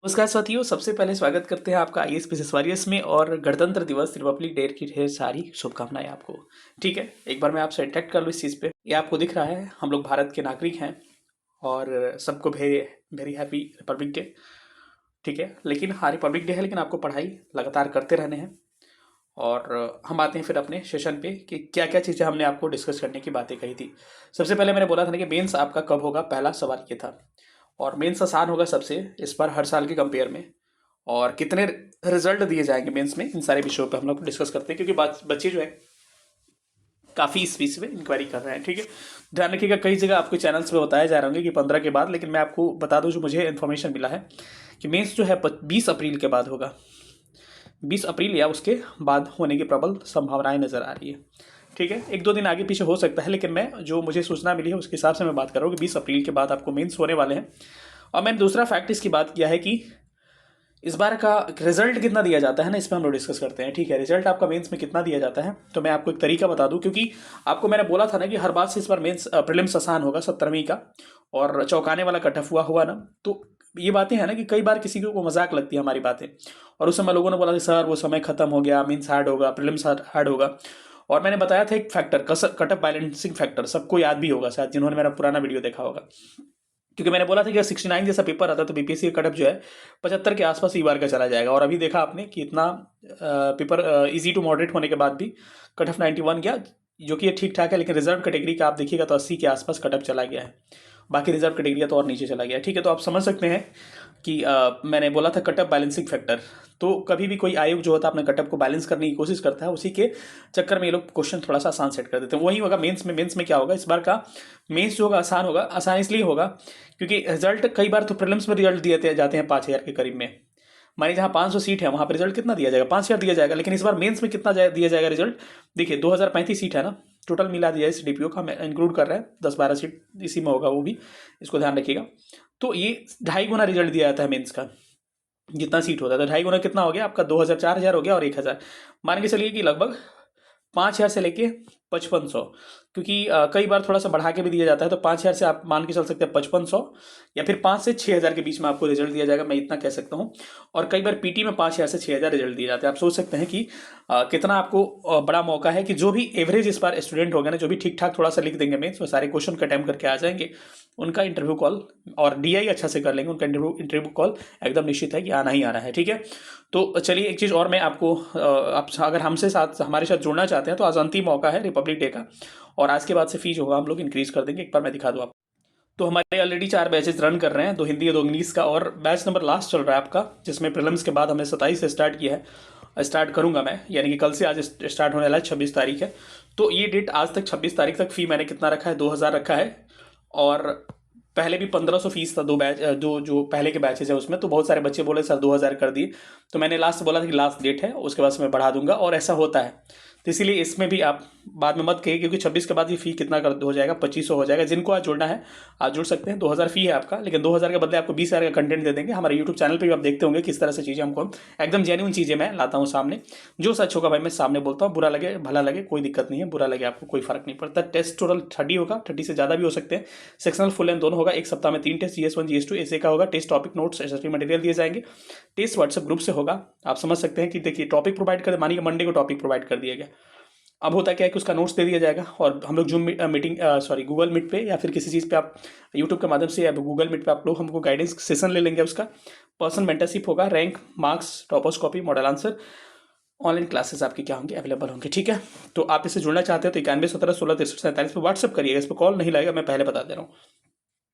नमस्कार साथियों, सबसे पहले स्वागत करते हैं आपका आईएएस पीसीएस वॉरियर्स में और गणतंत्र दिवस रिपब्लिक डे की ढेर सारी शुभकामनाएं आपको। ठीक है, एक बार मैं आपसे इंटरेक्ट कर लूँ इस चीज़ पे। ये आपको दिख रहा है, हम लोग भारत के नागरिक हैं और सबको very very happy Republic day. ठीक है, लेकिन हाँ रिपब्लिक डे है, लेकिन आपको पढ़ाई लगातार करते रहने हैं। और हम आते हैं फिर अपने सेशन पे कि क्या क्या चीज़ें हमने आपको डिस्कस करने की बातें कही थी। सबसे पहले मैंने बोला था ना कि मेंस आपका कब होगा, पहला सवाल ये था। और मेंस आसान होगा सबसे इस बार हर साल के कंपेयर में। और कितने रिजल्ट दिए जाएंगे मेंस में, इन सारे विषयों पे हम लोग डिस्कस करते हैं, क्योंकि बच्चे जो है काफ़ी इस बीच में इंक्वायरी कर रहे हैं। ठीक है, ध्यान रखिएगा, कई जगह आपको चैनल्स पे बताया जा रहा होंगे कि 15 के बाद, लेकिन मैं आपको बता दूं जो मुझे इन्फॉर्मेशन मिला है कि मेंस जो है 20 अप्रैल के बाद होगा। 20 अप्रैल या उसके बाद होने की प्रबल संभावनाएं नजर आ रही है। ठीक है, एक दो दिन आगे पीछे हो सकता है, लेकिन मैं जो मुझे सूचना मिली है उसके हिसाब से मैं बात कर रहा हूँ कि 20 अप्रैल के बाद आपको मेंस होने वाले हैं। और मैंने दूसरा फैक्ट इसकी बात किया है कि इस बार का रिजल्ट कितना दिया जाता है ना, इस पर हम लोग डिस्कस करते हैं। ठीक है, रिजल्ट आपका मेंस में कितना दिया जाता है, तो मैं आपको एक तरीका बता दूं, क्योंकि आपको मैंने बोला था ना कि हर बात से इस बार मेंस प्रीलिम्स आसान होगा 17वीं का, और चौंकाने वाला कट ऑफ हुआ ना। तो ये बातें हैं ना कि कई बार किसी को मजाक लगती है हमारी बातें, और उस समय लोगों ने बोला कि सर वो समय खत्म हो गया, मीन्स हार्ड होगा, प्रीलिम्स हार्ड होगा। और मैंने बताया था एक factor, cut off balancing factor, सबको याद भी होगा शायद जिन्होंने मेरा पुराना वीडियो देखा होगा। क्योंकि मैंने बोला था कि 69 जैसा पेपर आता तो बीपीएससी का कटअप जो है 75 के आसपास ई बार का चला जाएगा। और अभी देखा आपने कि इतना पेपर इजी टू मॉडरेट होने के बाद भी कट ऑफ 91 गया, जो कि ये ठीक ठाक है। लेकिन रिजर्व कैटेगरी का आप देखिएगा तो 80 के आसपास कटअप चला गया है, बाकी रिजर्व कैटेगरी तो और नीचे चला गया है। ठीक है, तो आप समझ सकते हैं कि मैंने बोला था कटअप बैलेंसिंग फैक्टर। तो कभी भी कोई आयोग जो होता है अपने कटअप को बैलेंस करने की कोशिश करता है, उसी के चक्कर में ये लोग क्वेश्चन थोड़ा सा आसान सेट कर देते हैं। वही होगा मेंस में। मेंस में क्या होगा इस बार का, मेंस जो होगा आसान होगा। आसान इसलिए होगा क्योंकि रिजल्ट कई बार तो प्रीलिम्स में रिजल्ट दिए जाते हैं 5000 के करीब में। मानिए जहाँ 500 सीट है वहाँ पर रिजल्ट कितना दिया जाएगा, 5000 दिया जाएगा। लेकिन इस बार मेंस में कितना दिया जाएगा रिजल्ट, देखिए 2035 सीट है ना टोटल मिला दिया, इस डीपीओ का इंक्लूड कर रहे हैं, 10-12 सीट इसी में होगा, वो भी इसको ध्यान रखिएगा। तो ये 2.5 गुना रिजल्ट दिया जाता है मेंस का, जितना सीट होता है। तो 2.5 गुना कितना हो गया आपका, 2000, 4000 हो गया और 1000। मान के चलिए कि लगभग 5000 से लेके 5500, क्योंकि कई बार थोड़ा सा बढ़ा के भी दिया जाता है। तो 5000 से आप मान के चल सकते हैं 5500, या फिर 5 से 6000 के बीच में आपको रिजल्ट दिया जाएगा, मैं इतना कह सकता हूँ। और कई बार पीटी में 5000 से 6000 रिजल्ट दिए जाते हैं। आप सोच सकते हैं कि कितना आपको बड़ा मौका है कि जो भी एवरेज इस बार स्टूडेंट होगा ना, जो भी ठीक ठाक थोड़ा सा लिख देंगे मेंस में, सारे क्वेश्चन का अटेम्प्ट करके आ जाएंगे, उनका इंटरव्यू कॉल और डीआई अच्छा से कर लेंगे, उनका इंटरव्यू कॉल एकदम निश्चित है कि आना ही आना है। ठीक है, तो चलिए एक चीज़ और मैं आपको, आप अगर हमसे साथ हमारे साथ जुड़ना चाहते हैं तो आज अंतिम मौका है रिपब्लिक डे का, और आज के बाद से फीस होगा हम लोग इंक्रीज कर देंगे। एक बार मैं दिखा दूँ आपको। तो हमारे ऑलरेडी 4 बैचेस रन कर रहे हैं, 2 हिंदी और 2 इंग्लिश का, और बैच नंबर लास्ट चल रहा है आपका, जिसमें प्रीलिम्स के बाद हमने 27 से स्टार्ट किया है। स्टार्ट करूंगा मैं, यानी कि कल से आज स्टार्ट होने वाला है, 26 तारीख है। तो ये डेट आज तक 26 तारीख तक फी मैंने कितना रखा है, 2000 रखा है। और पहले भी 1500 फीस था, दो बैच, दो जो पहले के बैचेज है उसमें। तो बहुत सारे बच्चे बोले सर 2000 कर दिए, तो मैंने लास्ट बोला था कि लास्ट डेट है, उसके बाद से मैं बढ़ा दूंगा, और ऐसा होता है। तो इसीलिए इसमें भी आप बाद में मत कहिए, क्योंकि 26 के बाद ये फी कितना कर हो जाएगा, 2500 हो जाएगा। जिनको आज जुड़ना है आज जुड़ सकते हैं, 2000 फी है आपका, लेकिन 2000 के बदले आपको 20000 का कंटेंट दे देंगे। हमारे यूट्यूब चैनल पे भी आप देखते होंगे किस तरह से चीज़ें हमको, एकदम जेन्युइन चीज़ें मैं लाता हूँ सामने। जो सच होगा भाई मैं सामने बोलता हूँ, बुरा लगे भला लगे कोई दिक्कत नहीं है, बुरा लगे आपको कोई फर्क नहीं पड़ता। टेस्ट टोटल 30 होगा, 30 से ज़्यादा भी हो सकते हैं। सेक्शनल फुल एंड दोनों होगा, एक सप्ताह में 3 टेस्ट, GS1 GS2 ऐसे का होगा। Test topic notes SST material दिए जाएंगे। टेस्ट व्हाट्सएप ग्रुप से होगा। आप समझ सकते हैं कि देखिए टॉपिक प्रोवाइड कर, मानिए मंडे को टॉपिक प्रोवाइड कर दिया गया, अब होता क्या है कि उसका नोट्स दे दिया जाएगा, और हम लोग Zoom meeting sorry Google Meet पे या फिर किसी चीज़ पे आप यूट्यूब के माध्यम से या गूगल मीट पे आप लोग हमको गाइडेंस सेशन ले लेंगे। उसका पर्सनल मेंटरशिप होगा, rank, marks, toppers copy, model answer, online classes आपकी क्या होंगे, अवेलेबल होंगे। ठीक है, तो आप इससे जुड़ना चाहते हो तो 91 17 16 63 पर व्हाट्सअप करिएगा। इस पर कॉल नहीं लगेगा, मैं पहले बता दे रहा हूँ।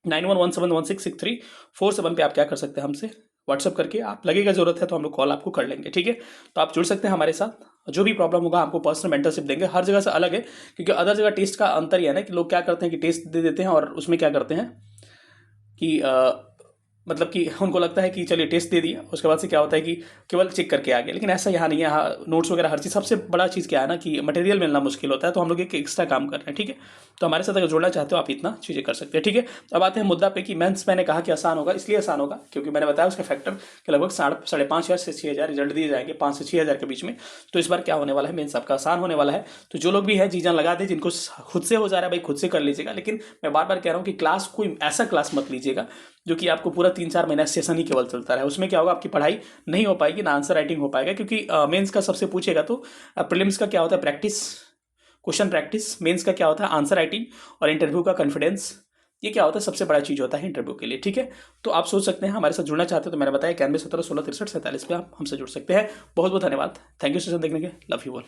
9117166347 पे आप क्या कर सकते हैं, हमसे व्हाट्सअप करके, आप लगेगा जरूरत है तो हम लोग कॉल आपको कर लेंगे। ठीक है, तो आप जुड़ सकते हैं हमारे साथ। जो भी प्रॉब्लम होगा आपको पर्सनल मेंटरशिप देंगे। हर जगह से अलग है, क्योंकि अदर जगह टेस्ट का अंतर ही है ना कि लोग क्या करते हैं कि टेस्ट दे देते हैं और उसमें क्या करते हैं कि मतलब कि उनको लगता है कि चलिए टेस्ट दे दिया, उसके बाद से क्या होता है कि केवल चेक करके आ गया। लेकिन ऐसा यहाँ नहीं है, यहाँ नोट्स वगैरह हर चीज़। सबसे बड़ा चीज़ क्या है ना कि मटेरियल मिलना मुश्किल होता है, तो हम लोग एक एक्स्ट्रा काम कर रहे हैं। ठीक है, तो हमारे साथ अगर जुड़ना चाहते हो आप इतना चीज़ें कर सकते हैं। ठीक है, अब आते हैं मुद्दा पे कि मेंस मैंने कहा कि आसान होगा, इसलिए आसान होगा क्योंकि मैंने बताया उसका फैक्टर कि लगभग 5,500 से 6,000 रिजल्ट दिए जाएंगे, 5 से 6,000 के बीच में। तो इस बार क्या होने वाला है, मेंस आपका आसान होने वाला है। तो जो लोग भी है जी जान लगा दे, जिनको खुद से हो जा रहा है भाई खुद से कर लीजिएगा। लेकिन मैं बार बार कह रहा हूँ कि क्लास कोई ऐसा क्लास मत लीजिएगा जो कि आपको पूरा 3-4 महीना सेशन ही केवल चलता रहा, उसमें क्या होगा, आपकी पढ़ाई नहीं हो पाएगी, ना आंसर राइटिंग हो पाएगा, क्योंकि मेंस का सबसे पूछेगा तो प्रीलिम्स का क्या होता है, प्रैक्टिस, क्वेश्चन प्रैक्टिस, मेंस का क्या होता है, आंसर राइटिंग, और इंटरव्यू का कॉन्फिडेंस। ये क्या होता है, सबसे बड़ा चीज़ होता है इंटरव्यू के लिए, ठीक है। तो आप सोच सकते हैं हमारे साथ जुड़ना चाहते हैं तो मैंने बताया 91 17 16 63 47 पे आप हमसे जुड़ सकते हैं। बहुत बहुत धन्यवाद, थैंक यू सेशन देखने के, लव यू ऑल।